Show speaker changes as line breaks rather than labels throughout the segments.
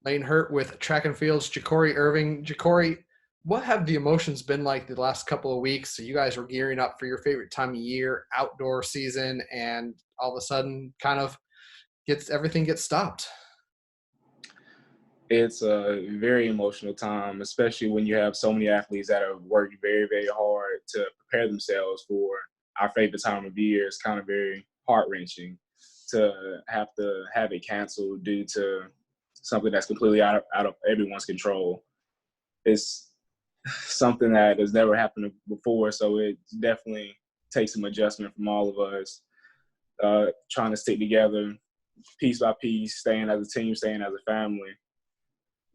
Lane Hurt with Track and Field's Jacore Irving. Jacore, what have the emotions been like the last couple of weeks? So you guys were gearing up for your favorite time of year, outdoor season, and all of a sudden, kind of everything gets stopped.
It's a very emotional time, especially when you have so many athletes that have worked very, very hard to prepare themselves for our favorite time of year. It's kind of very heart wrenching to have it canceled due to something that's completely out of everyone's control. It's something that has never happened before, so it definitely takes some adjustment from all of us, trying to stick together piece by piece, staying as a team, staying as a family.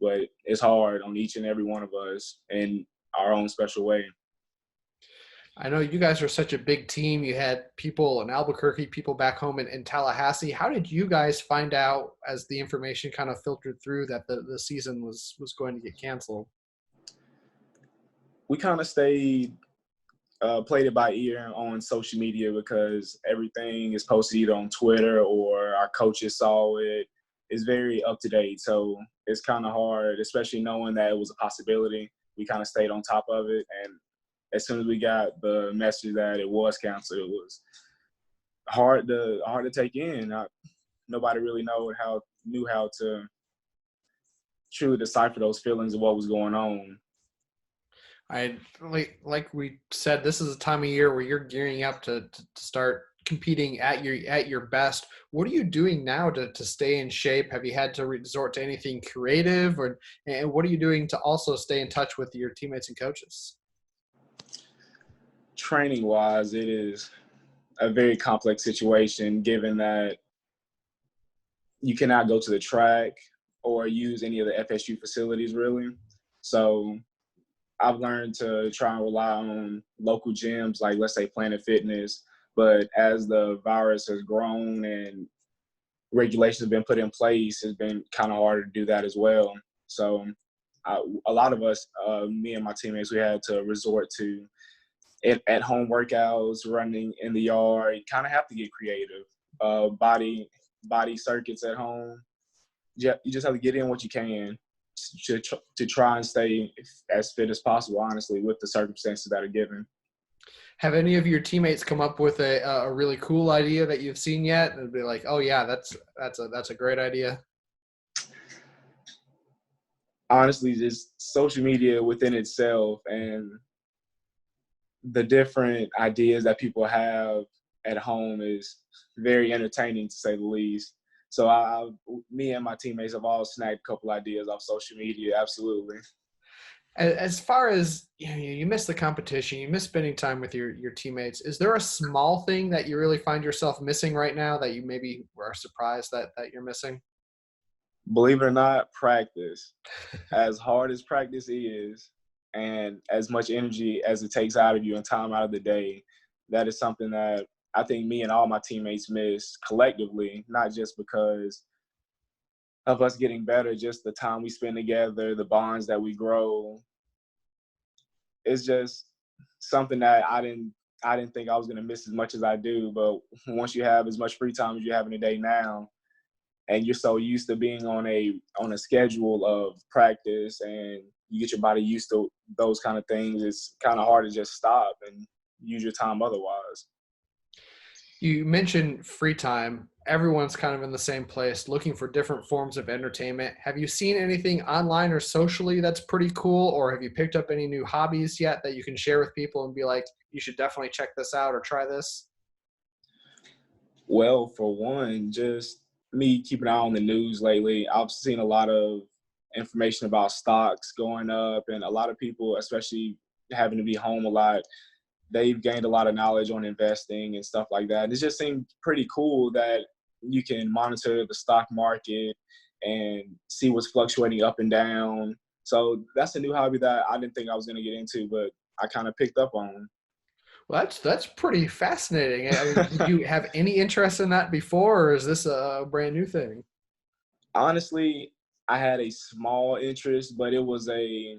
But it's hard on each and every one of us in our own special way.
I know you guys are such a big team. You had people in Albuquerque, people back home in Tallahassee. How did you guys find out as the information kind of filtered through that the season was going to get canceled?
We kind of played it by ear on social media because everything is posted either on Twitter or our coaches saw it. It's very up to date. So it's kind of hard, especially knowing that it was a possibility. We kind of stayed on top of it. And as soon as we got the message that it was canceled, it was hard to take in. Nobody really knew how to truly decipher those feelings of what was going on.
I like we said, this is a time of year where you're gearing up to start competing at your best. What are you doing now to stay in shape? Have you had to resort to anything creative, or and what are you doing to also stay in touch with your teammates and coaches?
Training wise, it is a very complex situation given that you cannot go to the track or use any of the FSU facilities really. So I've learned to try and rely on local gyms like, let's say, Planet Fitness. But as the virus has grown and regulations have been put in place, it's been kind of harder to do that as well. So a lot of us, me and my teammates, we had to resort to at-home workouts, running in the yard. You kind of have to get creative. Body circuits at home. You just have to get in what you can to try and stay as fit as possible, honestly, with the circumstances that are given.
Have any of your teammates come up with a really cool idea that you've seen yet, and be like, "Oh yeah, that's a great idea"?
Honestly, just social media within itself and the different ideas that people have at home is very entertaining, to say the least. So me and my teammates have all snagged a couple ideas off social media. Absolutely.
As far as you miss the competition, you miss spending time with your teammates. Is there a small thing that you really find yourself missing right now that you maybe were surprised that you're missing?
Believe it or not, practice. As hard as practice is, and as much energy as it takes out of you and time out of the day, that is something that I think me and all my teammates miss collectively, not just because of us getting better, just the time we spend together, the bonds that we grow. It's just something that I didn't think I was gonna miss as much as I do. But once you have as much free time as you have in a day now, and you're so used to being on a schedule of practice, and you get your body used to those kind of things, it's kind of hard to just stop and use your time otherwise.
You mentioned free time. Everyone's kind of in the same place, looking for different forms of entertainment. Have you seen anything online or socially that's pretty cool, or have you picked up any new hobbies yet that you can share with people and be like, you should definitely check this out or try this?
Well, for one, just me keeping an eye on the news lately, I've seen a lot of information about stocks going up, and a lot of people, especially having to be home a lot, they've gained a lot of knowledge on investing and stuff like that. It just seemed pretty cool that you can monitor the stock market and see what's fluctuating up and down. So that's a new hobby that I didn't think I was going to get into, but I kind of picked up on.
Well, that's pretty fascinating. I mean, did you have any interest in that before, or is this a brand new thing?
Honestly, I had a small interest, but it was a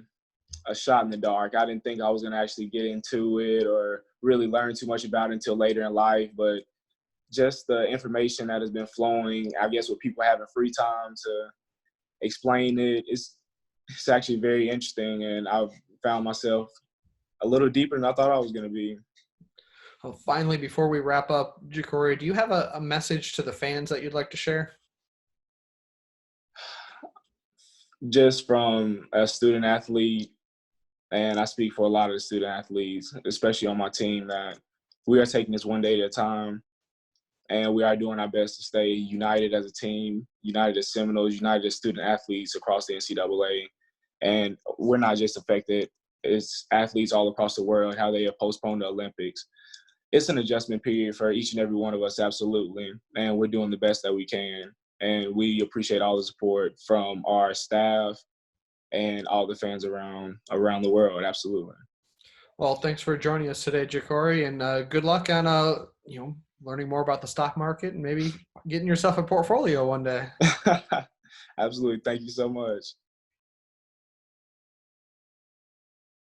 shot in the dark. I didn't think I was going to actually get into it or really learn too much about it until later in life. But just the information that has been flowing, I guess, with people having free time to explain it. It's actually very interesting, and I've found myself a little deeper than I thought I was going to be.
Well, finally, before we wrap up, Jacore, do you have a message to the fans that you'd like to share?
Just from a student athlete, and I speak for a lot of the student athletes, especially on my team, that we are taking this one day at a time, and we are doing our best to stay united as a team, united as Seminoles, united as student athletes across the NCAA. And we're not just affected, it's athletes all across the world, how they have postponed the Olympics. It's an adjustment period for each and every one of us, absolutely. And we're doing the best that we can. And we appreciate all the support from our staff and all the fans around the world, absolutely.
Well, thanks for joining us today, Jacore, and good luck on learning more about the stock market and maybe getting yourself a portfolio one day.
Absolutely. Thank you so much.